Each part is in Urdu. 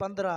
15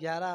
11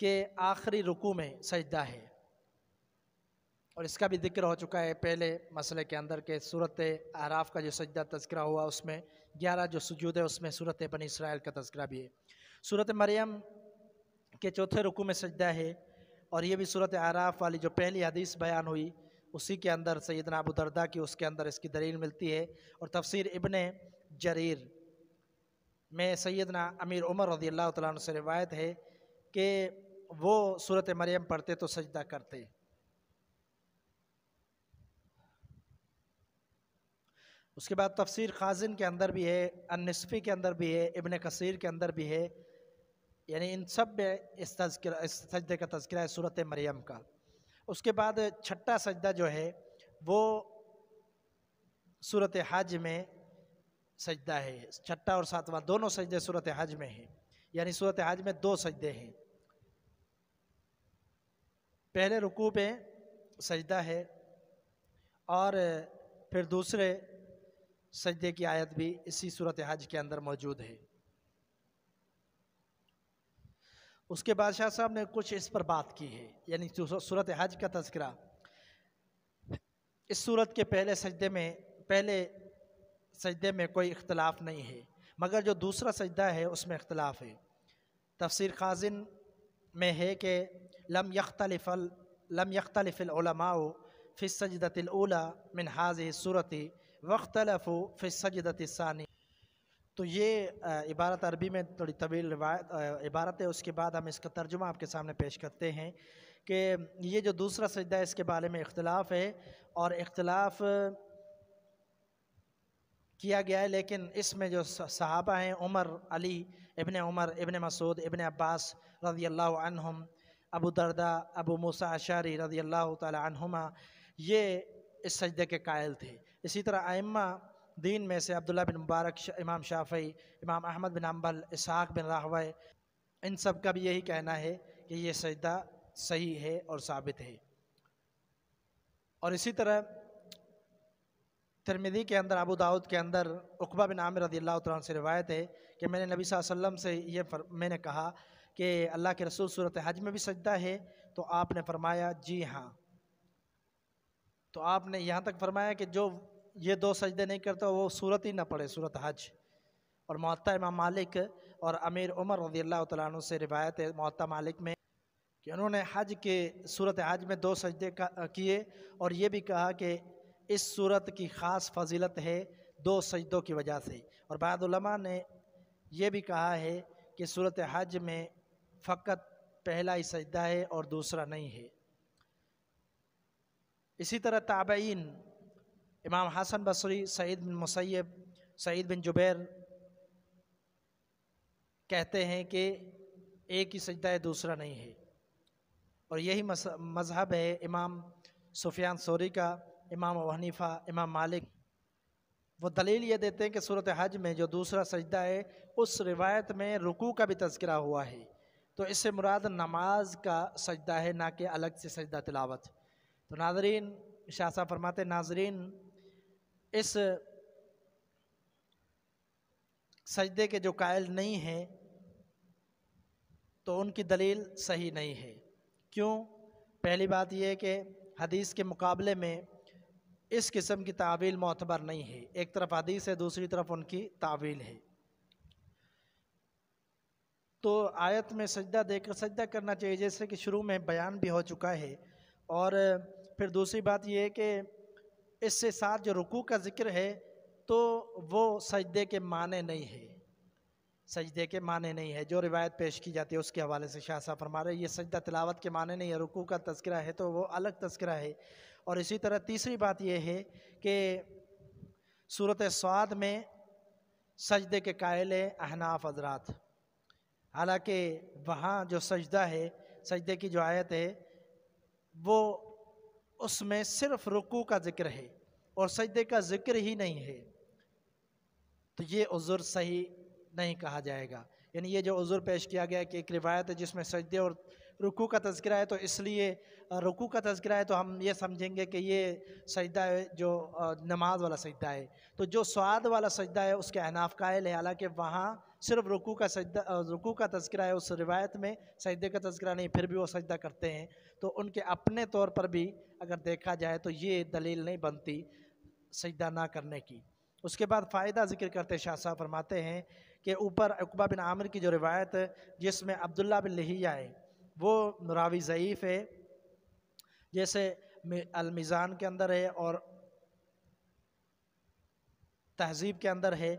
کہ آخری رکوع میں سجدہ ہے، اور اس کا بھی ذکر ہو چکا ہے پہلے مسئلے کے اندر کہ صورت اعراف کا جو سجدہ تذکرہ ہوا اس میں 11 جو سجود ہے اس میں صورت بنی اسرائیل کا تذکرہ بھی ہے۔ صورت مریم کے چوتھے رکوع میں سجدہ ہے، اور یہ بھی صورت اعراف والی جو پہلی حدیث بیان ہوئی اسی کے اندر سیدنا ابو درداء کی اس کے اندر اس کی دلیل ملتی ہے، اور تفسیر ابن جریر میں سیدنا امیر عمر رضی اللہ تعالیٰ عنہ سے روایت ہے کہ وہ صورت مریم پڑھتے تو سجدہ کرتے۔ اس کے بعد تفسیر خازن کے اندر بھی ہے، النصفی کے اندر بھی ہے، ابن کثیر کے اندر بھی ہے، یعنی ان سب میں اس سجدے کا تذکرہ ہے صورت مریم کا۔ اس کے بعد چھٹا سجدہ جو ہے وہ صورت حج میں سجدہ ہے، چھٹا اور ساتواں دونوں سجدے صورت حج میں ہیں، یعنی صورت حج میں 2 سجدے ہیں۔ پہلے رکوع میں سجدہ ہے، اور پھر دوسرے سجدے کی آیت بھی اسی صورت حج کے اندر موجود ہے۔ اس کے بعد شاہ صاحب نے کچھ اس پر بات کی ہے، یعنی صورت حج کا تذکرہ۔ اس صورت کے پہلے سجدے میں کوئی اختلاف نہیں ہے، مگر جو دوسرا سجدہ ہے اس میں اختلاف ہے۔ تفسیر خازن میں ہے کہ لم يختلف العلماء فی السجدۃ الاولی من هذه السورة واختلفوا فی السجدۃ الثانی۔ تو یہ عبارت عربی میں تھوڑی طویل عبارت ہے، اس کے بعد ہم اس کا ترجمہ آپ کے سامنے پیش کرتے ہیں کہ یہ جو دوسرا سجدہ ہے اس کے بارے میں اختلاف ہے، اور اختلاف کیا گیا ہے، لیکن اس میں جو صحابہ ہیں عمر، علی ابن عمر، ابن مسعود، ابن عباس رضی اللہ عنہم، ابو درداء، ابو موسیٰ اشعری رضی اللہ تعالی عنہما، یہ اس سجدے کے قائل تھے۔ اسی طرح ائمہ دین میں سے عبداللہ بن مبارک، امام شافعی، امام احمد بن حنبل، اسحاق بن راہوے، ان سب کا بھی یہی کہنا ہے کہ یہ سجدہ صحیح ہے اور ثابت ہے۔ اور اسی طرح ترمذی کے اندر، ابو داؤد کے اندر عقبہ بن عامر رضی اللہ تعالیٰ عنہ سے روایت ہے کہ میں نے نبی صلی اللہ علیہ وسلم سے میں نے کہا کہ اللہ کے رسول صورت حج میں بھی سجدہ ہے؟ تو آپ نے فرمایا جی ہاں۔ تو آپ نے یہاں تک فرمایا کہ جو یہ 2 سجدے نہیں کرتا وہ صورت ہی نہ پڑھے، صورت حج۔ اور موطا امام مالک اور امیر عمر رضی اللہ تعالیٰ عنہ سے روایت ہے موطا مالک میں کہ انہوں نے حج کے صورت حج میں 2 سجدے کیے، اور یہ بھی کہا کہ اس صورت کی خاص فضیلت ہے 2 سجدوں کی وجہ سے۔ اور بعض علماء نے یہ بھی کہا ہے کہ صورت حج میں فقط پہلا ہی سجدہ ہے اور دوسرا نہیں ہے۔ اسی طرح تابعین امام حسن بصری، سعید بن مسیب، سعید بن جبیر کہتے ہیں کہ ایک ہی سجدہ ہے دوسرا نہیں ہے، اور یہی مذہب ہے امام سفیان ثوری کا، امام ابو حنیفہ، امام مالک۔ وہ دلیل یہ دیتے ہیں کہ صورت حج میں جو دوسرا سجدہ ہے اس روایت میں رکوع کا بھی تذکرہ ہوا ہے، تو اس سے مراد نماز کا سجدہ ہے، نہ کہ الگ سے سجدہ تلاوت۔ تو ناظرین، شاہ صاحب فرماتے ہیں ناظرین اس سجدے کے جو قائل نہیں ہیں تو ان کی دلیل صحیح نہیں ہے۔ کیوں؟ پہلی بات یہ ہے کہ حدیث کے مقابلے میں اس قسم کی تعویل معتبر نہیں ہے، ایک طرف حدیث ہے دوسری طرف ان کی تعویل ہے۔ تو آیت میں سجدہ دے کر سجدہ کرنا چاہیے، جیسے کہ شروع میں بیان بھی ہو چکا ہے، اور پھر دوسری بات یہ ہے کہ اس سے ساتھ جو رکوع کا ذکر ہے تو وہ سجدے کے معنی نہیں ہے، سجدے کے معنی نہیں ہے۔ جو روایت پیش کی جاتی ہے اس کے حوالے سے شاہ صاحب فرما رہے ہیں یہ سجدہ تلاوت کے معنی نہیں ہے، رکوع کا تذکرہ ہے تو وہ الگ تذکرہ ہے۔ اور اسی طرح تیسری بات یہ ہے کہ سورۃ صاد میں سجدے کے قائل ہیں احناف حضرات، حالانکہ وہاں جو سجدہ ہے، سجدے کی جو آیت ہے وہ اس میں صرف رکوع کا ذکر ہے اور سجدے کا ذکر ہی نہیں ہے، تو یہ عذر صحیح نہیں کہا جائے گا۔ یعنی یہ جو عذر پیش کیا گیا کہ ایک روایت ہے جس میں سجدے اور رکوع کا تذکرہ ہے تو اس لیے رکوع کا تذکرہ ہے تو ہم یہ سمجھیں گے کہ یہ سجدہ ہے جو نماز والا سجدہ ہے. تو جو سعاد والا سجدہ ہے اس کے احناف قائل ہے، حالانکہ وہاں صرف رکوع کا سجدہ رکوع کا تذکرہ ہے، اس روایت میں سجدے کا تذکرہ نہیں، پھر بھی وہ سجدہ کرتے ہیں. تو ان کے اپنے طور پر بھی اگر دیکھا جائے تو یہ دلیل نہیں بنتی سجدہ نہ کرنے کی. اس کے بعد فائدہ ذکر کرتے شاہ صاحب فرماتے ہیں کہ اوپر عقبہ بن عامر کی جو روایت جس میں عبداللہ بن لہیہ ہے وہ راوی ضعیف ہے، جیسے المیزان کے اندر ہے اور تہذیب کے اندر ہے،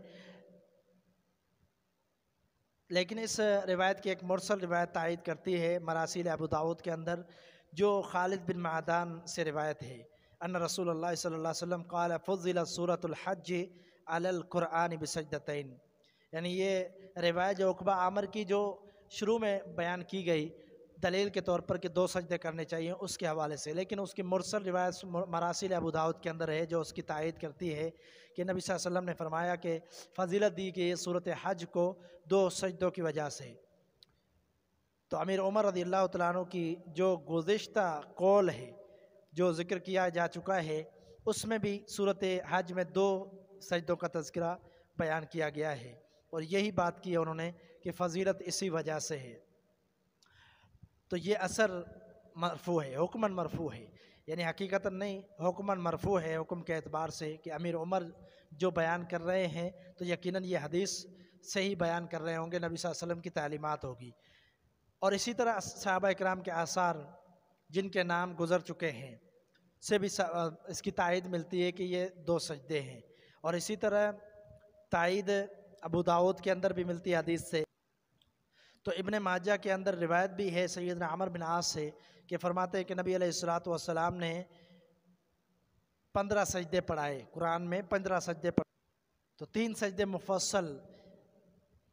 لیکن اس روایت کی ایک مرسل روایت تائید کرتی ہے مراسیل ابو داؤد کے اندر جو خالد بن معدان سے روایت ہے ان رسول اللہ صلی اللہ علیہ وسلم قال فضلت سورة الحج علی القرآن بسجدتین. یعنی یہ روایت جو عقبہ عامر کی جو شروع میں بیان کی گئی دلیل کے طور پر کہ 2 سجدے کرنے چاہیے اس کے حوالے سے، لیکن اس کی مرسل روایت مراسیل ابو داؤد کے اندر ہے جو اس کی تائید کرتی ہے کہ نبی صلی اللہ علیہ وسلم نے فرمایا کہ فضیلت دی کہ یہ صورت حج کو 2 سجدوں کی وجہ سے. تو امیر عمر رضی اللہ تعالیٰ عنہ کی جو گزشتہ قول ہے جو ذکر کیا جا چکا ہے اس میں بھی صورت حج میں 2 سجدوں کا تذکرہ بیان کیا گیا ہے، اور یہی بات کی ہے انہوں نے کہ فضیلت اسی وجہ سے ہے. تو یہ اثر مرفوع ہے، حکماً مرفوع ہے، یعنی حقیقتاً نہیں، حکماً مرفوع ہے حکم کے اعتبار سے کہ امیر عمر جو بیان کر رہے ہیں تو یقیناً یہ حدیث سے ہی بیان کر رہے ہوں گے، نبی صلی اللہ علیہ وسلم کی تعلیمات ہوگی. اور اسی طرح صحابہ اکرام کے آثار جن کے نام گزر چکے ہیں سے بھی اس کی تائید ملتی ہے کہ یہ 2 سجدے ہیں. اور اسی طرح تائید ابو داؤد کے اندر بھی ملتی ہے حدیث سے. تو ابن ماجہ کے اندر روایت بھی ہے سیدنا عمر بن عاص سے کہ فرماتے ہیں کہ نبی علیہ الصلوۃ والسلام نے 15 سجدے پڑھائے، قرآن میں 15 سجدے پڑھائے. تو 3 سجدے مفصل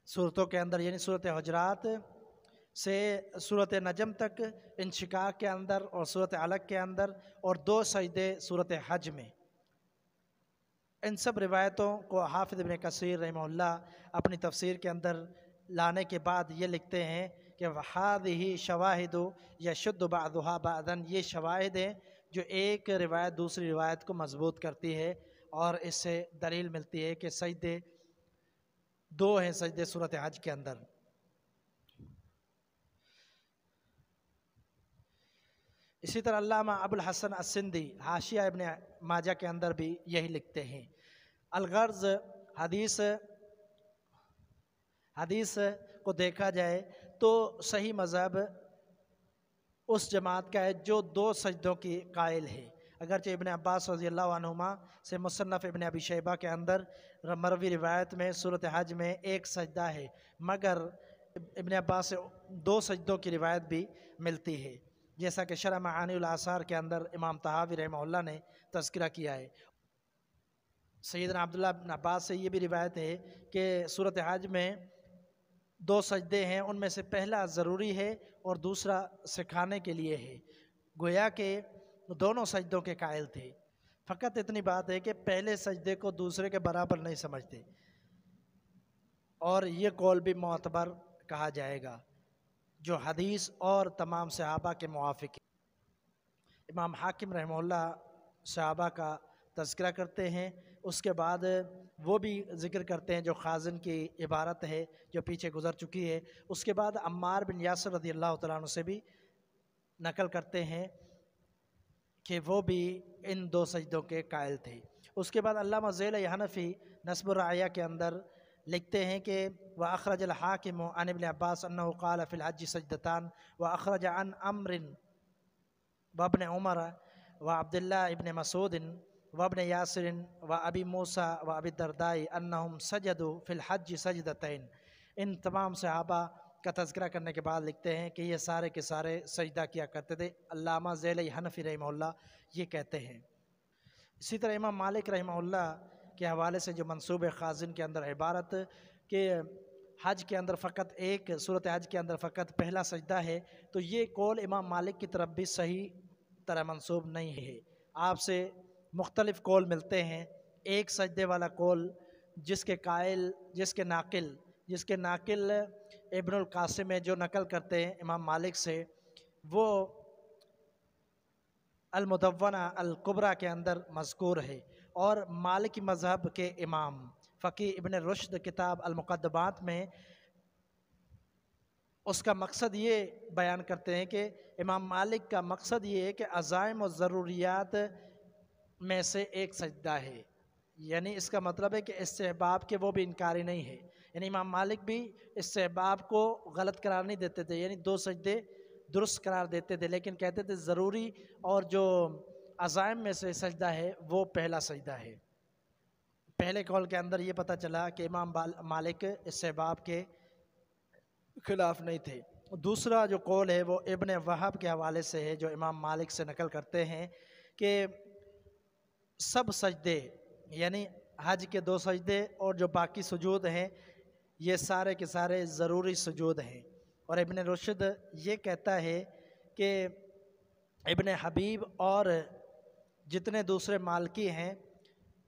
صورتوں کے اندر، یعنی صورت حجرات سے صورت نجم تک، انشقاق کے اندر اور صورت علق کے اندر، اور 2 سجدے صورت حج میں. ان سب روایتوں کو حافظ ابن کثیر رحمہ اللہ اپنی تفسیر کے اندر لانے کے بعد یہ لکھتے ہیں کہ وَهَذِهِ شَوَاهِدُ يَشُدُّ بَعْضُهَا بَعْضًا، یہ شواہد ہیں جو ایک روایت دوسری روایت کو مضبوط کرتی ہے، اور اس سے دلیل ملتی ہے کہ سجدے 2 ہیں سجدے صورت حج کے اندر. اسی طرح علامہ ابو الحسن السندی حاشیہ ابن ماجہ کے اندر بھی یہی لکھتے ہیں. الغرض حدیث کو دیکھا جائے تو صحیح مذہب اس جماعت کا ہے جو 2 سجدوں کی قائل ہے. اگرچہ ابن عباس رضی اللہ عنہما سے مصنف ابن ابی شیبہ کے اندر مروی روایت میں صورت حج میں 1 سجدہ ہے، مگر ابن عباس سے 2 سجدوں کی روایت بھی ملتی ہے، جیسا کہ شرح معانی الآثار کے اندر امام طحاوی رحمہ اللہ نے تذکرہ کیا ہے. سیدنا عبداللہ بن عباس سے یہ بھی روایت ہے کہ صورت حج میں 2 سجدے ہیں، ان میں سے پہلا ضروری ہے اور دوسرا سکھانے کے لیے ہے. گویا کہ دونوں سجدوں کے قائل تھے، فقط اتنی بات ہے کہ پہلے سجدے کو دوسرے کے برابر نہیں سمجھتے، اور یہ قول بھی معتبر کہا جائے گا جو حدیث اور تمام صحابہ کے موافق ہے. امام حاکم رحمہ اللہ صحابہ کا تذکرہ کرتے ہیں، اس کے بعد وہ بھی ذکر کرتے ہیں جو خازن کی عبارت ہے جو پیچھے گزر چکی ہے. اس کے بعد عمار بن یاسر رضی اللہ تعالیٰ عنہ سے بھی نقل کرتے ہیں کہ وہ بھی ان 2 سجدوں کے قائل تھے. اس کے بعد علامہ ذیلی حنفی نصب الرعیہ کے اندر لکھتے ہیں کہ وَأَخْرَجَ الْحَاكِمُ عَنِ ابْنِ عَبَّاسَ أَنَّهُ قَالَ فِي الْحَجِّ سَجْدَتَانِ وَأَخْرَجَ عَنْ عَمْرٍ وَابْنِ عُمَرَ وَعَبْدِ اللَّهِ ابْنِ مَسْعُودٍ وَابْنِ يَاسِرٍ وَأَبِي مُوسَى وَأَبِي الدَّرْدَاءِ أَنَّهُمْ سَجَدُوا فِي الْحَجِّ سَجْدَتَيْنِ. ان تمام صحابہ کا تذکرہ کرنے کے بعد لکھتے ہیں کہ یہ سارے کے سارے سجدہ کیا کرتے تھے. علامہ ذیلی حنفی رحمہ اللہ یہ کہتے ہیں. اسی طرح امام مالک رحمہ اللہ کے حوالے سے جو منصوب خازن کے اندر عبارت کہ حج کے اندر فقط صورت حج کے اندر فقط پہلا سجدہ ہے، تو یہ قول امام مالک کی طرف بھی صحیح طرح منصوب نہیں ہے. آپ سے مختلف قول ملتے ہیں. ایک سجدے والا قول جس کے ناقل ابن القاسم ہے جو نقل کرتے ہیں امام مالک سے، وہ المدونہ الکبریٰ کے اندر مذکور ہے، اور مالکی مذہب کے امام فقی ابن رشد کتاب المقدمات میں اس کا مقصد یہ بیان کرتے ہیں کہ امام مالک کا مقصد یہ ہے کہ عزائم و ضروریات میں سے ایک سجدہ ہے، یعنی اس کا مطلب ہے کہ استحباب کے وہ بھی انکاری نہیں ہے، یعنی امام مالک بھی استحباب کو غلط قرار نہیں دیتے تھے، یعنی 2 سجدے درست قرار دیتے تھے، لیکن کہتے تھے ضروری اور جو عزائم میں سے سجدہ ہے وہ پہلا سجدہ ہے۔ پہلے قول کے اندر یہ پتہ چلا کہ امام مالک استحباب کے خلاف نہیں تھے۔ دوسرا جو قول ہے وہ ابن وہب کے حوالے سے ہے، جو امام مالک سے نقل کرتے ہیں کہ سب سجدے، یعنی حج کے 2 سجدے اور جو باقی سجود ہیں، یہ سارے کے سارے ضروری سجود ہیں۔ اور ابن رشد یہ کہتا ہے کہ ابن حبیب اور جتنے دوسرے مالکی ہیں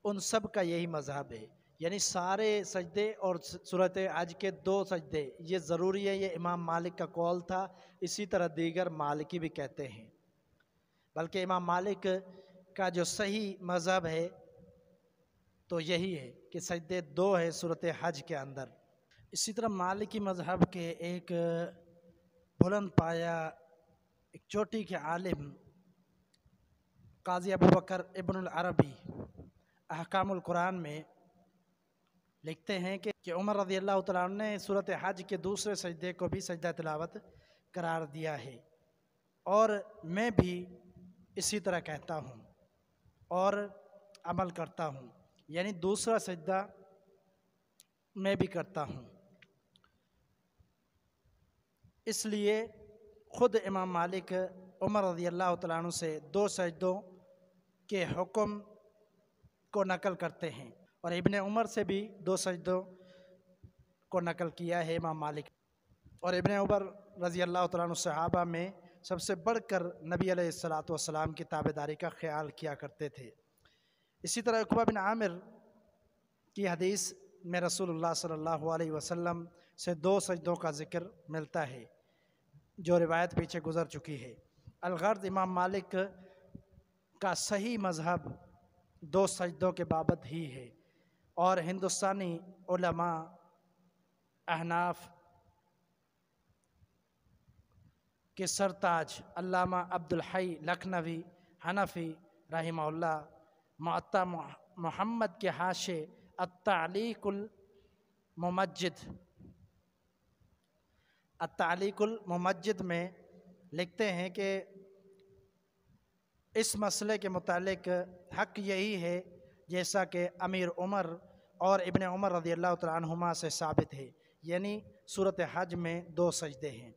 ان سب کا یہی مذہب ہے، یعنی سارے سجدے اور صورت حج کے 2 سجدے یہ ضروری ہے، یہ امام مالک کا قول تھا، اسی طرح دیگر مالکی بھی کہتے ہیں۔ بلکہ امام مالک کا جو صحیح مذہب ہے تو یہی ہے کہ سجدے 2 ہے صورت حج کے اندر۔ اسی طرح مالکی مذہب کے ایک بلند پایا ایک چوٹی کے عالم قاضی ابوبکر ابن العربی احکام القرآن میں لکھتے ہیں کہ عمر رضی اللہ تعالیٰ عنہ نے صورت حج کے دوسرے سجدے کو بھی سجدہ تلاوت قرار دیا ہے، اور میں بھی اسی طرح کہتا ہوں اور عمل کرتا ہوں، یعنی دوسرا سجدہ میں بھی کرتا ہوں۔ اس لیے خود امام مالک عمر رضی اللہ تعالیٰ عنہ سے 2 سجدوں کے حکم کو نقل کرتے ہیں، اور ابن عمر سے بھی 2 سجدوں کو نقل کیا ہے امام مالک۔ اور ابن عمر رضی اللہ تعالیٰ عنہ صحابہ میں سب سے بڑھ کر نبی علیہ السلام کی تابعداری کا خیال کیا کرتے تھے۔ اسی طرح عقبہ بن عامر کی حدیث میں رسول اللہ صلی اللہ علیہ وسلم سے 2 سجدوں کا ذکر ملتا ہے، جو روایت پیچھے گزر چکی ہے۔ الغرض امام مالک کا صحیح مذہب 2 سجدوں کے بابت ہی ہے، اور ہندوستانی علماء احناف کے سرتاج علامہ عبدالحی لکھنوی حنفی رحمہ اللہ معطا محمد کے حاشے التعلیق الممجد میں لکھتے ہیں کہ اس مسئلے کے متعلق حق یہی ہے جیسا کہ امیر عمر اور ابن عمر رضی اللہ تعالیٰ عنہما سے ثابت ہے، یعنی صورت حج میں 2 سجدے ہیں۔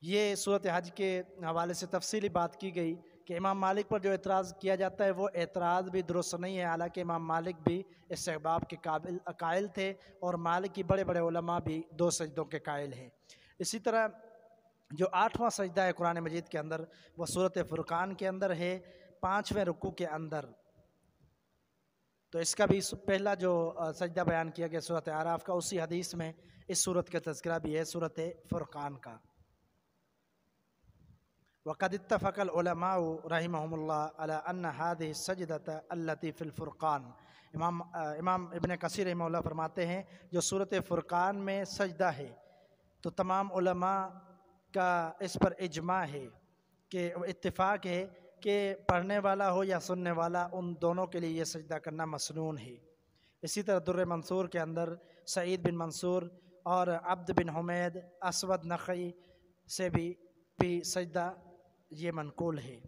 یہ صورت حج کے حوالے سے تفصیلی بات کی گئی کہ امام مالک پر جو اعتراض کیا جاتا ہے وہ اعتراض بھی درست نہیں ہے، حالانکہ امام مالک بھی استحباب کے قائل تھے، اور مالک کی بڑے بڑے علماء بھی 2 سجدوں کے قائل ہیں۔ اسی طرح جو 8واں سجدہ ہے قرآن مجید کے اندر وہ صورت فرقان کے اندر ہے، 5ویں رکوع کے اندر۔ تو اس کا بھی پہلا جو سجدہ بیان کیا گیا سورۃ اعراف کا، اسی حدیث میں اس صورت کا تذکرہ بھی ہے، صورت فرقان کا۔ وقد اتفق العلماء رحمهم اللہ علی ان هذه السجدة التي في الفرقان، امام ابن کثیر رحمہ اللہ فرماتے ہیں جو صورت فرقان میں سجدہ ہے تو تمام علماء کا اس پر اجماع ہے، کہ اتفاق ہے کہ پڑھنے والا ہو یا سننے والا ان دونوں کے لیے یہ سجدہ کرنا مسنون ہے۔ اسی طرح در منصور کے اندر سعید بن منصور اور عبد بن حمید اسود نخعی سے بھی سجدہ یہ منقول ہے۔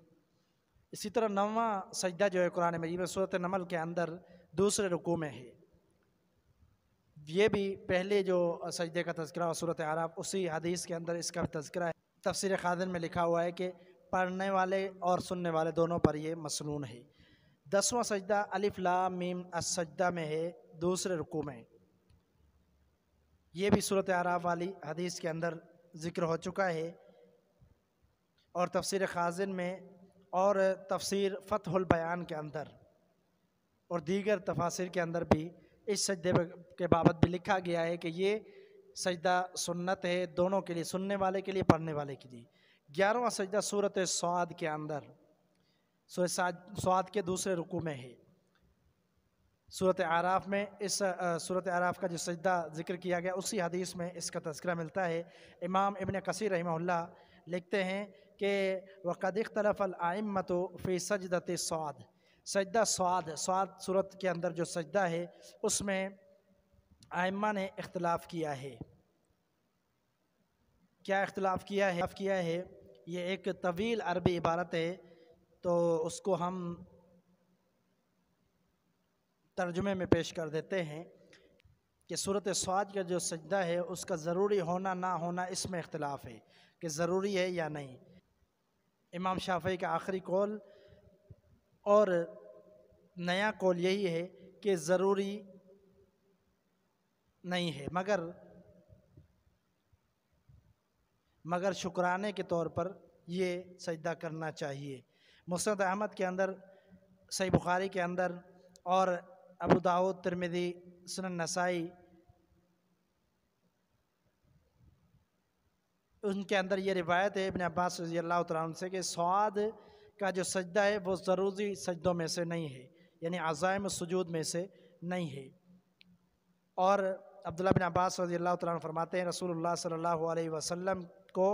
اسی طرح 9واں سجدہ جو ہے قرآن مجید میں سورۃ نمل کے اندر دوسرے رکوع میں ہے، یہ بھی پہلے جو سجدے کا تذکرہ اور سورۃ اعراف اسی حدیث کے اندر اس کا تذکرہ ہے۔ تفسیر خازن میں لکھا ہوا ہے کہ پڑھنے والے اور سننے والے دونوں پر یہ مسنون ہے۔ 10واں سجدہ الف لام میم السجدہ میں ہے، دوسرے رکوع میں، یہ بھی سورۃ اعراف والی حدیث کے اندر ذکر ہو چکا ہے، اور تفسیر خازن میں اور تفسیر فتح البیان کے اندر اور دیگر تفاسیر کے اندر بھی اس سجدے کے بابت بھی لکھا گیا ہے کہ یہ سجدہ سنت ہے دونوں کے لیے، سننے والے کے لیے، پڑھنے والے کے لیے، 11واں سجدہ سورۃ صاد کے اندر، سورۃ صاد کے دوسرے رکوع میں ہے۔ سورۃ اعراف میں اس سورۃ اعراف کا جو سجدہ ذکر کیا گیا اسی حدیث میں اس کا تذکرہ ملتا ہے۔ امام ابن کثیر رحمہ اللہ لکھتے ہیں کہ وَقَدْ اخْتَلَفَ الْأَئِمَّةُ فِي سَجْدَةِ الصَّعْد، سجدہ صاد سورت کے اندر جو سجدہ ہے اس میں ائمہ نے اختلاف کیا ہے۔ کیا اختلاف کیا ہے؟ یہ ایک طویل عربی عبارت ہے، تو اس کو ہم ترجمے میں پیش کر دیتے ہیں کہ سورۃ صاد کا جو سجدہ ہے اس کا ضروری ہونا نہ ہونا اس میں اختلاف ہے کہ ضروری ہے یا نہیں۔ امام شافعی کا آخری قول اور نیا قول یہی ہے کہ ضروری نہیں ہے، مگر شکرانے کے طور پر یہ سجدہ کرنا چاہیے۔ مسند احمد کے اندر، صحیح بخاری کے اندر اور ابو داؤد، ترمذی، سنن نسائی، ان کے اندر یہ روایت ہے ابن عباس رضی اللہ تعالیٰ عنہ سے کہ صاد کا جو سجدہ ہے وہ ضروری سجدوں میں سے نہیں ہے، یعنی عزائم السجود میں سے نہیں ہے۔ اور عبداللہ بن عباس رضی اللہ تعالیٰ عنہ فرماتے ہیں رسول اللہ صلی اللہ علیہ وسلم کو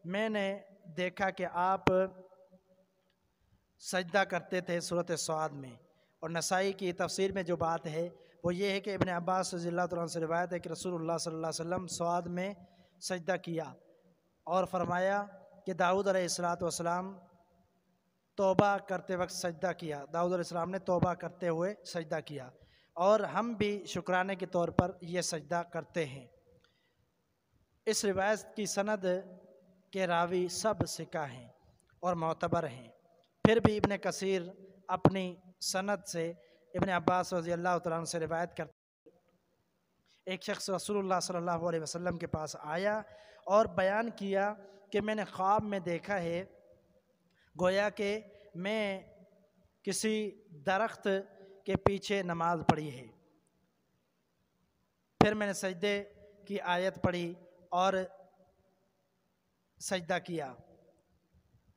میں نے دیکھا کہ آپ سجدہ کرتے تھے سورۃ صاد میں۔ اور نسائی کی تفسیر میں جو بات ہے وہ یہ ہے کہ ابن عباس رضی اللہ تعالیٰ عنہ سے روایت ہے کہ رسول اللہ صلی اللہ علیہ وسلم صاد میں سجدہ کیا اور فرمایا کہ داؤد علیہ السلام توبہ کرتے وقت سجدہ کیا، داؤد علیہ السلام نے توبہ کرتے ہوئے سجدہ کیا، اور ہم بھی شکرانے کے طور پر یہ سجدہ کرتے ہیں۔ اس روایت کی سند کے راوی سب ثقہ ہیں اور معتبر ہیں، پھر بھی ابن کثیر اپنی سند سے ابن عباس رضی اللہ تعالیٰ عنہ سے روایت کرتے ہیں۔ ایک شخص رسول اللہ صلی اللہ علیہ وسلم کے پاس آیا اور بیان کیا کہ میں نے خواب میں دیکھا ہے گویا کہ میں کسی درخت کے پیچھے نماز پڑھی ہے، پھر میں نے سجدے کی آیت پڑھی اور سجدہ کیا،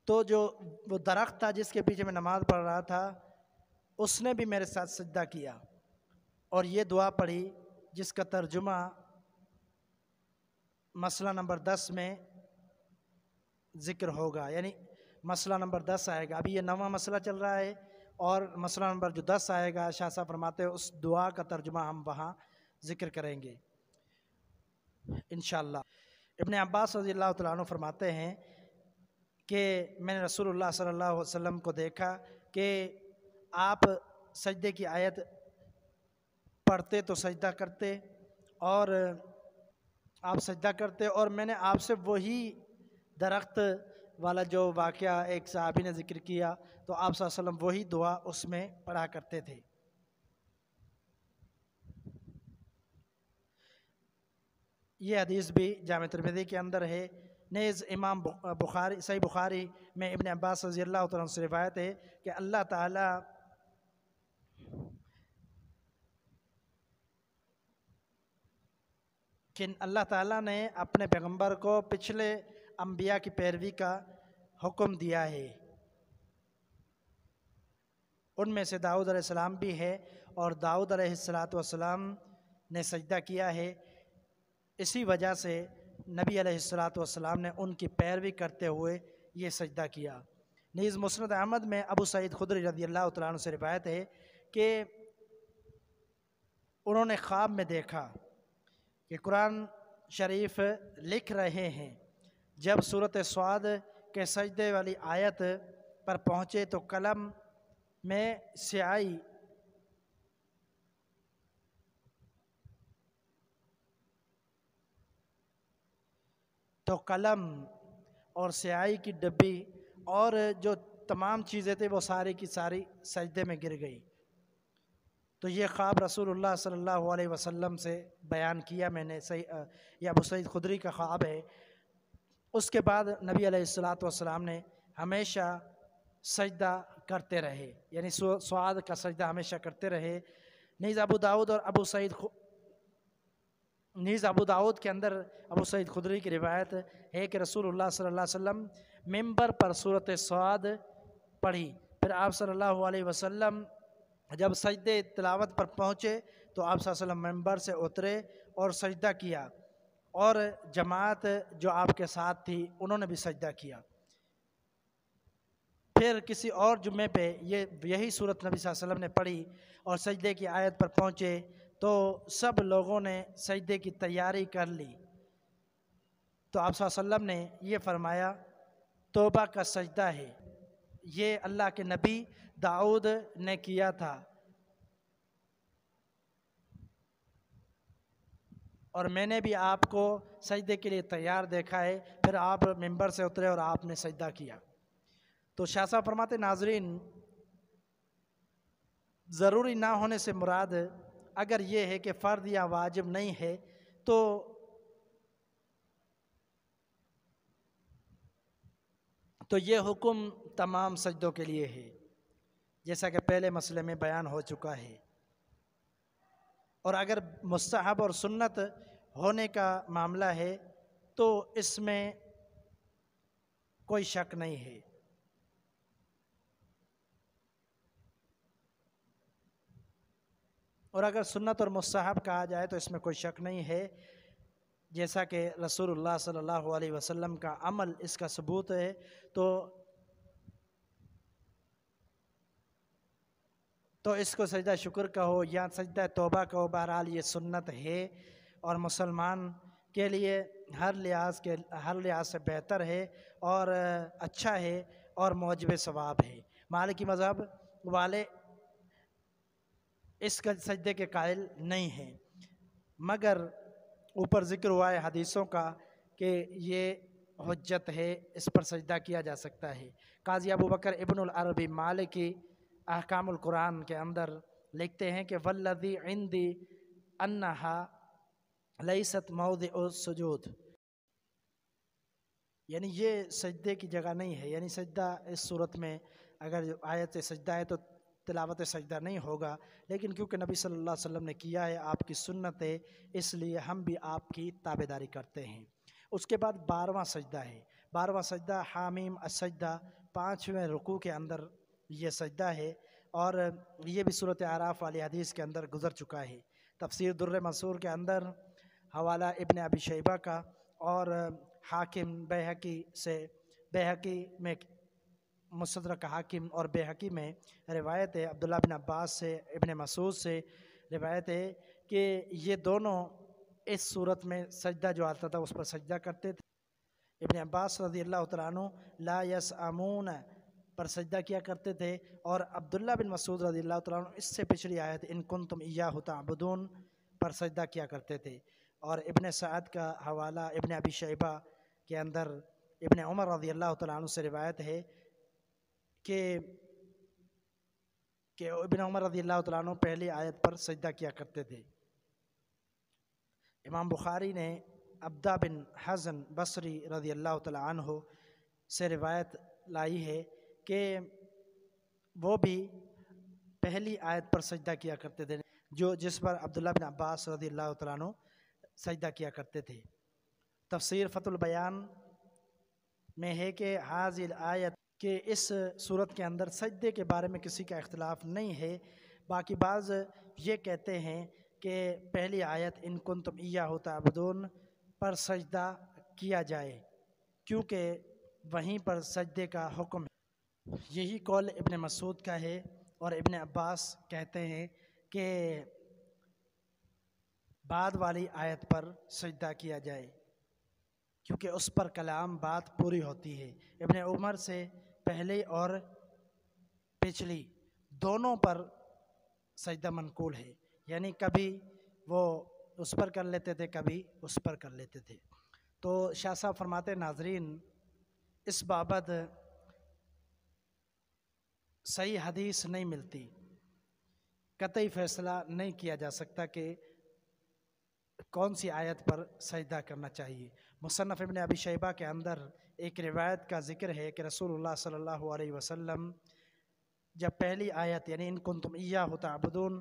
تو جو وہ درخت تھا جس کے پیچھے میں نماز پڑھ رہا تھا اس نے بھی میرے ساتھ سجدہ کیا اور یہ دعا پڑھی جس کا ترجمہ مسئلہ نمبر 10 میں ذکر ہوگا، یعنی مسئلہ نمبر 10 آئے گا۔ ابھی یہ 9واں مسئلہ چل رہا ہے اور مسئلہ نمبر جو 10 آئے گا شاہ صاحب فرماتے ہیں اس دعا کا ترجمہ ہم وہاں ذکر کریں گے انشاءاللہ۔ ابن عباس رضی اللہ تعالیٰ عنہ فرماتے ہیں کہ میں نے رسول اللہ صلی اللہ علیہ وسلم کو دیکھا کہ آپ سجدے کی آیت پڑھتے تو سجدہ کرتے اور آپ سجدہ کرتے، اور میں نے آپ سے وہی درخت والا جو واقعہ ایک صحابی نے ذکر کیا تو آپ صلی اللہ علیہ وسلم وہی دعا اس میں پڑھا کرتے تھے۔ یہ حدیث بھی جامع ترمذی کے اندر ہے۔ نیز امام بخاری، صحیح بخاری میں ابن عباس رضی اللہ تعالیٰ عنہ سے روایت ہے کہ اللہ تعالیٰ نے اپنے پیغمبر کو پچھلے انبیاء کی پیروی کا حکم دیا ہے، ان میں سے داؤد علیہ السلام بھی ہے، اور داؤد علیہ السلام نے سجدہ کیا ہے، اسی وجہ سے نبی علیہ السلام نے ان کی پیروی کرتے ہوئے یہ سجدہ کیا۔ نیز مسند احمد میں ابو سعید خدری رضی اللہ تعالیٰ عنہ سے روایت ہے کہ انہوں نے خواب میں دیکھا کہ قرآن شریف لکھ رہے ہیں، جب سورۃ صاد کے سجدے والی آیت پر پہنچے تو قلم میں سیاہی قلم اور سیاہی کی ڈبی اور جو تمام چیزیں تھے وہ ساری کی ساری سجدے میں گر گئی۔ تو یہ خواب رسول اللہ صلی اللہ علیہ وسلم سے بیان کیا میں نے، یہ ابو سعید خدری کا خواب ہے۔ اس کے بعد نبی علیہ السلام نے ہمیشہ سجدہ کرتے رہے، یعنی صاد کا سجدہ ہمیشہ کرتے رہے۔ نیز ابو داؤد کے اندر ابو سعید خدری کی روایت ہے کہ رسول اللہ صلی اللہ علیہ وسلم منبر پر سورۃ صاد پڑھی۔ پھر آپ صلی اللہ علیہ وسلم جب سجدے تلاوت پر پہنچے تو آپ صلی اللہ علیہ وسلم منبر سے اترے اور سجدہ کیا، اور جماعت جو آپ کے ساتھ تھی انہوں نے بھی سجدہ کیا۔ پھر کسی اور جمعے پہ یہی صورت نبی صلی اللہ علیہ وسلم نے پڑھی اور سجدے کی آیت پر پہنچے تو سب لوگوں نے سجدے کی تیاری کر لی، تو آپ صلی اللہ علیہ وسلم نے یہ فرمایا توبہ کا سجدہ ہے، یہ اللہ کے نبی داؤد نے کیا تھا، اور میں نے بھی آپ کو سجدے کے لیے تیار دیکھا ہے۔ پھر آپ منبر سے اترے اور آپ نے سجدہ کیا۔ تو شاہ صاحب فرماتے ناظرین، ضروری نہ ہونے سے مراد اگر یہ ہے کہ فرض یا واجب نہیں ہے تو یہ حکم تمام سجدوں کے لیے ہے، جیسا کہ پہلے مسئلے میں بیان ہو چکا ہے۔ اور اگر مستحب اور سنت ہونے کا معاملہ ہے تو اس میں کوئی شک نہیں ہے۔ اور اگر سنت اور مستحب کہا جائے تو اس میں کوئی شک نہیں ہے، جیسا کہ رسول اللہ صلی اللہ علیہ وسلم کا عمل اس کا ثبوت ہے، تو اس کو سجدہ شکر کہو یا سجدہ توبہ کہو، بہرحال یہ سنت ہے اور مسلمان کے لیے ہر لحاظ سے بہتر ہے اور اچھا ہے اور موجب ثواب ہے۔ مالکی مذہب والے اس کا سجدے کے قائل نہیں ہیں، مگر اوپر ذکر ہوا ہے حدیثوں کا کہ یہ حجت ہے، اس پر سجدہ کیا جا سکتا ہے۔ قاضی ابو بکر ابن العربی مالکی احکام القرآن کے اندر لکھتے ہیں کہ والذی عندی انہا لیست موضع السجود، یعنی یہ سجدے کی جگہ نہیں ہے، یعنی سجدہ اس صورت میں اگر آیت سجدہ ہے تو تلاوت سجدہ نہیں ہوگا، لیکن کیونکہ نبی صلی اللہ علیہ وسلم نے کیا ہے، آپ کی سنت ہے، اس لیے ہم بھی آپ کی تابعداری کرتے ہیں۔ اس کے بعد 12واں سجدہ ہے۔ 12واں سجدہ حامیم السجدہ، 5ویں رکوع کے اندر یہ سجدہ ہے، اور یہ بھی سورۃ اعراف والی حدیث کے اندر گزر چکا ہے۔ تفسیر در منصور کے اندر حوالہ ابن ابی شیبہ کا اور حاکم بیہقی میں مستدرک حاکم اور بیہقی میں روایت ہے، عبداللہ بن عباس سے ابن مسعود سے روایت ہے کہ یہ دونوں اس صورت میں سجدہ جو آتا تھا اس پر سجدہ کرتے تھے۔ ابن عباس رضی اللہ تعالیٰ عنہ لا یسعمون پر سجدہ کیا کرتے تھے، اور عبداللہ بن مسعود رضی اللہ تعالیٰ عنہ اس سے پچھلی آیت ان کنتم ایاہ تعبدون پر سجدہ کیا کرتے تھے۔ اور ابن سعد کا حوالہ ابن ابی شیبہ کے اندر ابن عمر رضی اللہ تعالیٰ عنہ سے روایت ہے کہ ابن عمر رضی اللہ تعالیٰ عنہ پہلی آیت پر سجدہ کیا کرتے تھے۔ امام بخاری نے عبدہ بن حزن بصری رضی اللہ تعالیٰ عنہ سے روایت لائی ہے کہ وہ بھی پہلی آیت پر سجدہ کیا کرتے تھے، جس پر عبداللہ بن عباس رضی اللہ تعالیٰ عنہ سجدہ کیا کرتے تھے۔ تفسیر فتح البیان میں ہے کہ حاضر آیت کہ اس صورت کے اندر سجدے کے بارے میں کسی کا اختلاف نہیں ہے، باقی بعض یہ کہتے ہیں کہ پہلی آیت ان کنتم ایاہ تعبدون پر سجدہ کیا جائے، کیونکہ وہیں پر سجدے کا حکم ہے۔ یہی قول ابن مسعود کا ہے، اور ابن عباس کہتے ہیں کہ بعد والی آیت پر سجدہ کیا جائے، کیونکہ اس پر کلام بات پوری ہوتی ہے۔ ابن عمر سے پہلے اور پچھلی دونوں پر سجدہ منقول ہے، یعنی کبھی وہ اس پر کر لیتے تھے، کبھی اس پر کر لیتے تھے۔ تو شاہ صاحب فرماتے ناظرین، اس بابت صحیح حدیث نہیں ملتی، قطعی فیصلہ نہیں کیا جا سکتا کہ کون سی آیت پر سجدہ کرنا چاہیے۔ مصنف ابن ابی شیبہ کے اندر ایک روایت کا ذکر ہے کہ رسول اللہ صلی اللہ علیہ وسلم جب پہلی آیت یعنی ان کنتم ایاہ تعبدون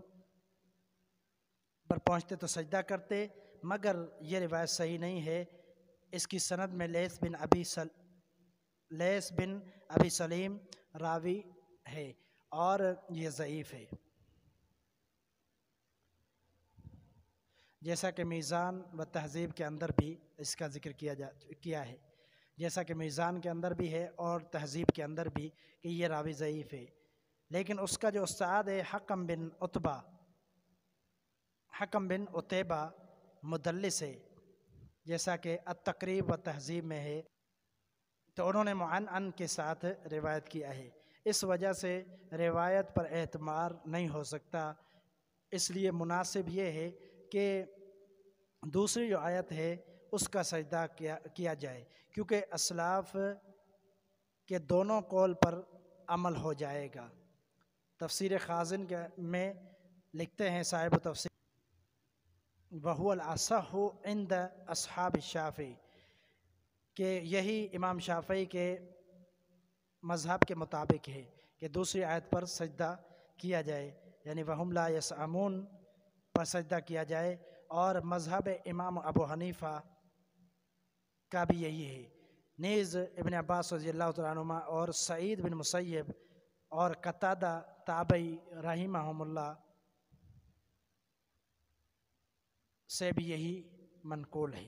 پر پہنچتے تو سجدہ کرتے، مگر یہ روایت صحیح نہیں ہے۔ اس کی سند میں لیث بن ابی لیس بن ابی سلیم راوی ہے اور یہ ضعیف ہے، جیسا کہ میزان و تہذیب کے اندر بھی اس کا ذکر کیا ہے، جیسا کہ میزان کے اندر بھی ہے اور تہذیب کے اندر بھی کہ یہ راوی ضعیف ہے، لیکن اس کا جو استاد ہے حکم بن عتیبہ مدلس ہے، جیسا کہ التقریب و تہذیب میں ہے، تو انہوں نے معنعن کے ساتھ روایت کیا ہے، اس وجہ سے روایت پر اعتبار نہیں ہو سکتا، اس لیے مناسب یہ ہے کہ دوسری جو آیت ہے اس کا سجدہ کیا جائے، کیونکہ اسلاف کے دونوں قول پر عمل ہو جائے گا۔ تفسیر خازن میں لکھتے ہیں صاحب تفسیر وَهُوَ الْأَصَحُّ عِنْدَ أَصْحَابِ الشَّافِعِ کہ یہی امام شافعی کے مذہب کے مطابق ہے کہ دوسری آیت پر سجدہ کیا جائے، یعنی وَهُمْ لَا يَسْأَمُونَ پر سجدہ کیا جائے، اور مذہب امام ابو حنیفہ کا بھی یہی ہے۔ نیز ابن عباس رضی اللہ تعالیٰ عنہما اور سعید بن مسیب اور قتادہ تابعی رحمہم اللہ سے بھی یہی منقول ہے۔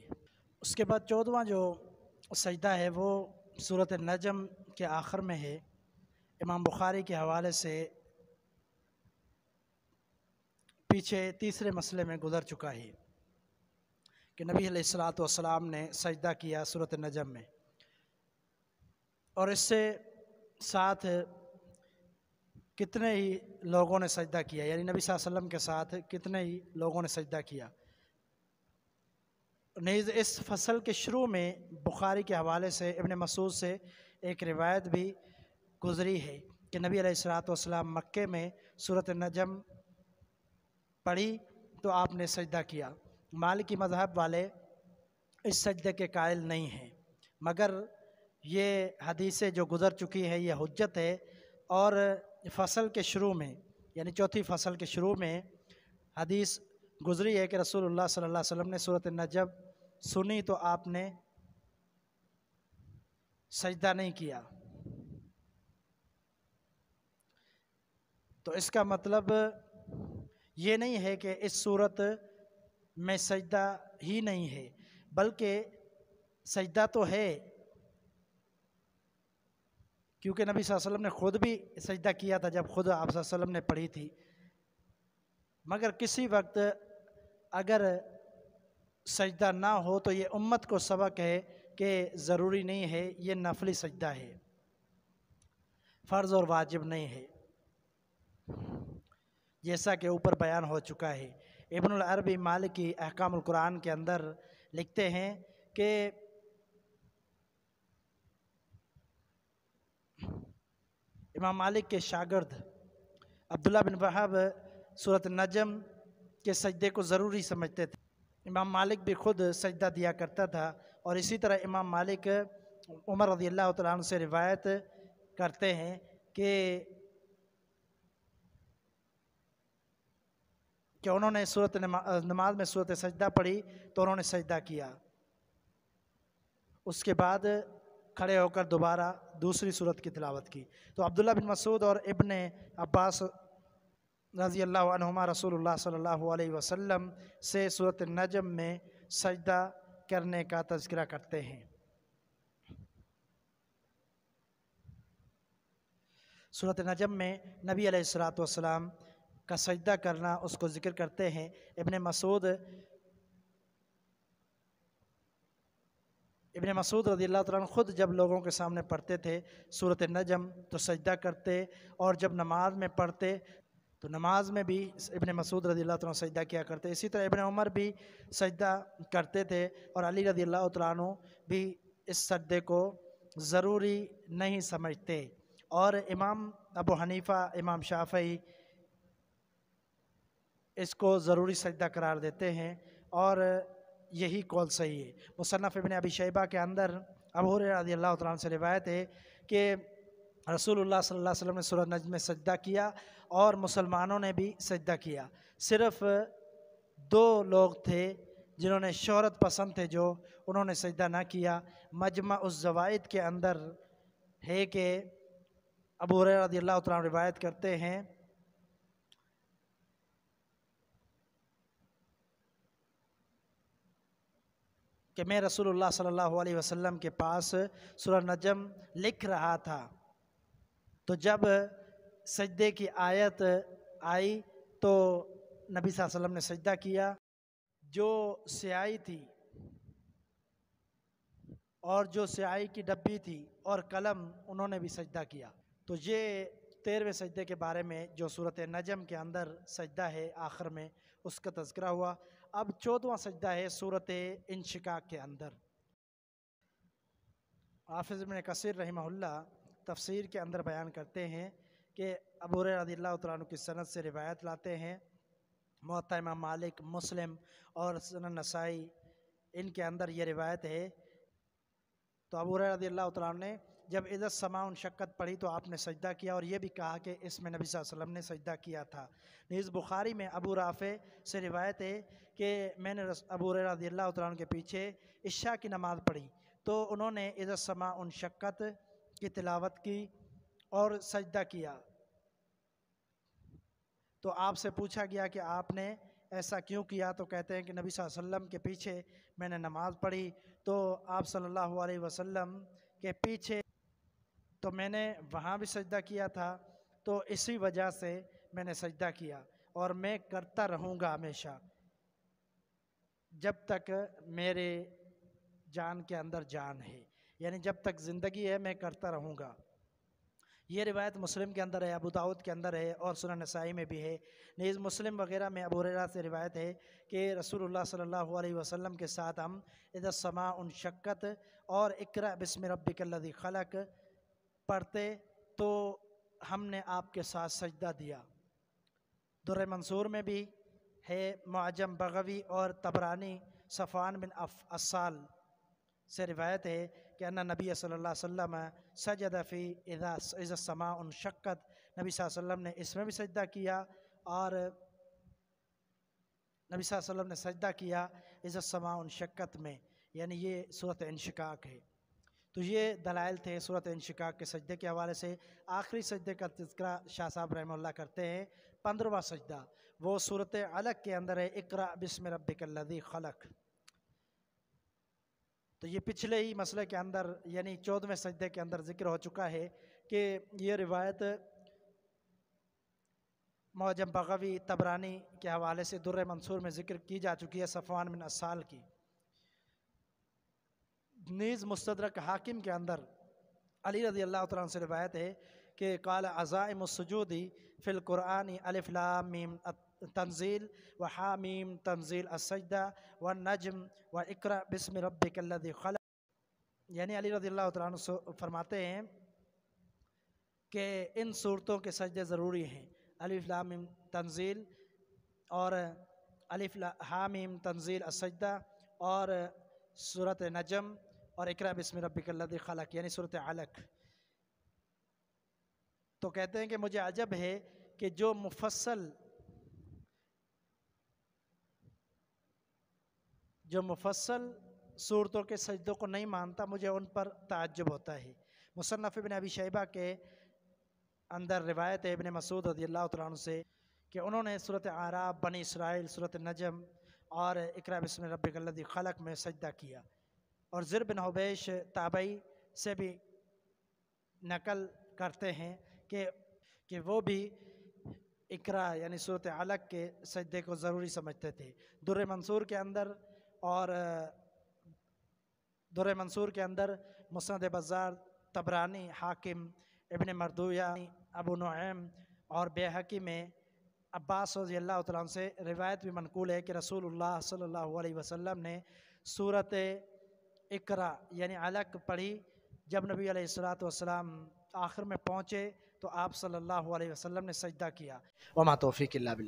اس کے بعد 14واں جو سجدہ ہے وہ سورۃ النجم کے آخر میں ہے، امام بخاری کے حوالے سے پیچھے تیسرے مسئلے میں گزر چکا ہے کہ نبی علیہ الصلوۃ والسلام نے سجدہ کیا سورۃ النجم میں، اور اس سے ساتھ کتنے ہی لوگوں نے سجدہ کیا، یعنی نبی صلی اللہ علیہ وسلم کے ساتھ کتنے ہی لوگوں نے سجدہ کیا۔ نیز اس فصل کے شروع میں بخاری کے حوالے سے ابن مسعود سے ایک روایت بھی گزری ہے کہ نبی علیہ الصلوۃ والسلام مکے میں سورۃ النجم پڑھی تو آپ نے سجدہ کیا۔ مالکی مذہب والے اس سجدے کے قائل نہیں ہیں، مگر یہ حدیثیں جو گزر چکی ہے یہ حجت ہے، اور فصل کے شروع میں یعنی چوتھی فصل کے شروع میں حدیث گزری ہے کہ رسول اللہ صلی اللہ علیہ وسلم نے سورۃ النجم سنی تو آپ نے سجدہ نہیں کیا، تو اس کا مطلب یہ نہیں ہے کہ اس صورت میں سجدہ ہی نہیں ہے، بلکہ سجدہ تو ہے، کیونکہ نبی صلی اللہ علیہ وسلم نے خود بھی سجدہ کیا تھا جب خود آپ صلی اللہ علیہ وسلم نے پڑھی تھی، مگر کسی وقت اگر سجدہ نہ ہو تو یہ امت کو سبق ہے کہ ضروری نہیں ہے، یہ نفلی سجدہ ہے، فرض اور واجب نہیں ہے، جیسا کہ اوپر بیان ہو چکا ہے۔ ابن العربی مالکی احکام القرآن کے اندر لکھتے ہیں کہ امام مالک کے شاگرد عبداللہ بن وہب سورۃ النجم کے سجدے کو ضروری سمجھتے تھے، امام مالک بھی خود سجدہ دیا کرتا تھا، اور اسی طرح امام مالک عمر رضی اللہ تعالیٰ عنہ سے روایت کرتے ہیں کہ انہوں نے نماز میں سورۃ سجدہ پڑھی تو انہوں نے سجدہ کیا، اس کے بعد کھڑے ہو کر دوبارہ دوسری سورت کی تلاوت کی۔ تو عبداللہ بن مسعود اور ابن عباس رضی اللہ عنہما رسول اللہ صلی اللہ علیہ وسلم سے سورۃ النجم میں سجدہ کرنے کا تذکرہ کرتے ہیں۔ سورۃ النجم میں نبی علیہ الصلوۃ والسلام کا سجدہ کرنا اس کو ذکر کرتے ہیں۔ ابن مسعود رضی اللہ تعالیٰ عنہ خود جب لوگوں کے سامنے پڑھتے تھے سورۃ النجم تو سجدہ کرتے، اور جب نماز میں پڑھتے تو نماز میں بھی ابن مسعود رضی اللہ تعالیٰ عنہ سجدہ کیا کرتے، اسی طرح ابن عمر بھی سجدہ کرتے تھے، اور علی رضی اللہ تعالیٰ عنہ بھی اس سجدے کو ضروری نہیں سمجھتے، اور امام ابو حنیفہ امام شافعی اس کو ضروری سجدہ قرار دیتے ہیں، اور یہی قول صحیح ہے۔ مصنف ابن ابی شیبہ کے اندر ابو ہریرہ رضی اللہ تعالیٰ عنہ سے روایت ہے کہ رسول اللہ صلی اللہ علیہ وسلم نے سورۃ النجم میں سجدہ کیا، اور مسلمانوں نے بھی سجدہ کیا، صرف 2 لوگ تھے جنہوں نے شہرت پسند تھے جو انہوں نے سجدہ نہ کیا۔ مجمع الزوائد کے اندر ہے کہ ابو ہریرہ رضی اللہ تعالیٰ عنہ روایت کرتے ہیں کہ میں رسول اللہ صلی اللہ علیہ وسلم کے پاس سورہ نجم لکھ رہا تھا، تو جب سجدے کی آیت آئی تو نبی صلی اللہ علیہ وسلم نے سجدہ کیا، جو سیاہی تھی اور جو سیاہی کی ڈبی تھی اور قلم، انہوں نے بھی سجدہ کیا۔ تو یہ 13ویں سجدے کے بارے میں جو صورت نجم کے اندر سجدہ ہے آخر میں، اس کا تذکرہ ہوا۔ اب 14واں سجدہ ہے صورت انشقاق کے اندر۔ حافظ ابن کثیر رحمہ اللہ تفسیر کے اندر بیان کرتے ہیں کہ ابو ہریرہ رضی اللہ تعالیٰ عنہ کی سند سے روایت لاتے ہیں، موطا امام مالک، مسلم اور سنن نسائی، ان کے اندر یہ روایت ہے۔ تو ابو ہریرہ رضی اللہ تعالیٰ عنہ نے جب اذا السماء انشقت پڑھی تو آپ نے سجدہ کیا، اور یہ بھی کہا کہ اس میں نبی صلی اللہ علیہ وسلم نے سجدہ کیا تھا۔ نیز بخاری میں ابو رافع سے روایت ہے کہ میں نے ابو ہریرہ رضی اللہ تعالیٰ عنہ کے پیچھے عشاء کی نماز پڑھی تو انہوں نے اذا السماء انشقت کی تلاوت کی اور سجدہ کیا، تو آپ سے پوچھا گیا کہ آپ نے ایسا کیوں کیا؟ تو کہتے ہیں کہ نبی صلی اللہ علیہ وسلم کے پیچھے میں نے نماز پڑھی تو آپ صلی اللہ علیہ وسلم کے پیچھے تو میں نے وہاں بھی سجدہ کیا تھا، تو اسی وجہ سے میں نے سجدہ کیا، اور میں کرتا رہوں گا ہمیشہ جب تک میرے جان کے اندر جان ہے، یعنی جب تک زندگی ہے میں کرتا رہوں گا۔ یہ روایت مسلم کے اندر ہے، ابو داؤد کے اندر ہے اور سنن نسائی میں بھی ہے۔ نیز مسلم وغیرہ میں ابو ہریرہ سے روایت ہے کہ رسول اللہ صلی اللہ علیہ وسلم کے ساتھ ہم اذا السماء انشقت اور اقرأ بسم ربک الذی خلق پڑھتے تو ہم نے آپ کے ساتھ سجدہ دیا۔ در منصور میں بھی ہے، معجم بغوی اور طبرانی صفوان بن عسال سے روایت ہے کہ ان نبی صلی اللہ علیہ وسلم سجد فی اذا السماء انشقت، نبی صلی اللہ علیہ وسلم نے اس میں بھی سجدہ کیا، اور نبی صلی اللہ علیہ وسلم نے سجدہ کیا اذا السماء انشقت میں، یعنی یہ صورت انشقاق ہے۔ تو یہ دلائل تھے صورت انشقاق کے سجدے کے حوالے سے۔ آخری سجدے کا تذکرہ شاہ صاحب رحمہ اللہ کرتے ہیں، 15واں سجدہ، وہ صورت علق کے اندر ہے، اقرأ بسم ربک الذی خلق۔ تو یہ پچھلے ہی مسئلے کے اندر یعنی 14ویں سجدے کے اندر ذکر ہو چکا ہے کہ یہ روایت معجم بغوی طبرانی کے حوالے سے در منصور میں ذکر کی جا چکی ہے، صفوان بن عسال کی۔ نیز مستدرک حاکم کے اندر علی رضی اللہ تعالیٰ عنہ سے روایت ہے کہ قال عزائم السجود فی القرآن الف لام میم تنزیل و حامیم تنزیل السجدہ والنجم و اقرأ بسم ربک الذی خلق، یعنی علی رضی اللہ تعالیٰ عنہ فرماتے ہیں کہ ان صورتوں کے سجدے ضروری ہیں، الف لام میم تنزیل اور الف حامیم تنزیل السجدہ اور سورۃ نجم اور اقرأ بسم ربک الذی خلق، یعنی سورۃ علق۔ تو کہتے ہیں کہ مجھے عجب ہے کہ جو مفصل صورتوں کے سجدوں کو نہیں مانتا، مجھے ان پر تعجب ہوتا ہے۔ مصنف ابن ابی شیبہ کے اندر روایت ہے ابن مسعود رضی اللہ تعالیٰ عنہ سے کہ انہوں نے سورۃ اعراف، بنی اسرائیل، سورۃ نجم اور اقرأ بسم ربک الذی خلق میں سجدہ کیا، اور زر بن حبیش تابعی سے بھی نقل کرتے ہیں کہ وہ بھی اقرأ یعنی سورۃ علق کے سجدے کو ضروری سمجھتے تھے۔ در منصور کے اندر مسند بزار، طبرانی، حاکم، ابن مردویہ، ابو نعیم اور بیہقی میں عباس رضی اللہ تعالیٰ عنہ سے روایت بھی منقول ہے کہ رسول اللہ صلی اللہ علیہ وسلم نے سورۃ اقرأ یعنی علق پڑھی، جب نبی علیہ السلام آخر میں پہنچے تو آپ صلی اللہ علیہ وسلم نے سجدہ کیا۔ وما توفیق الا باللہ۔